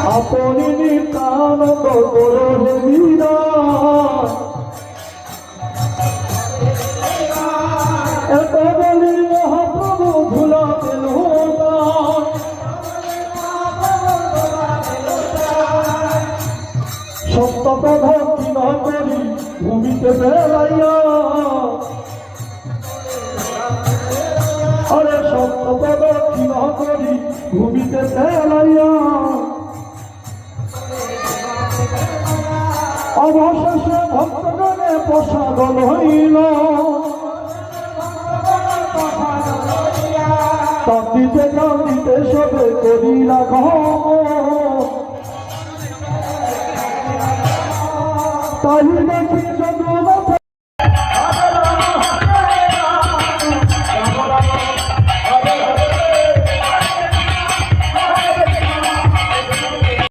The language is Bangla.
আপনি নিত্যানন্দ করো বিরাট এত বলি মহাপ্রভু ধুলা পেল সত্য প্রধান কি না করি ভূমিতে বেড়াইয়া আরে সত্য প্রধান কি না করি ভূমিতে বেড়াইয়া অবশেষে ভক্তগণে প্রসাদন হইল কান্দিতে কান্দিতে সবে করিলা তাই দেখি যদু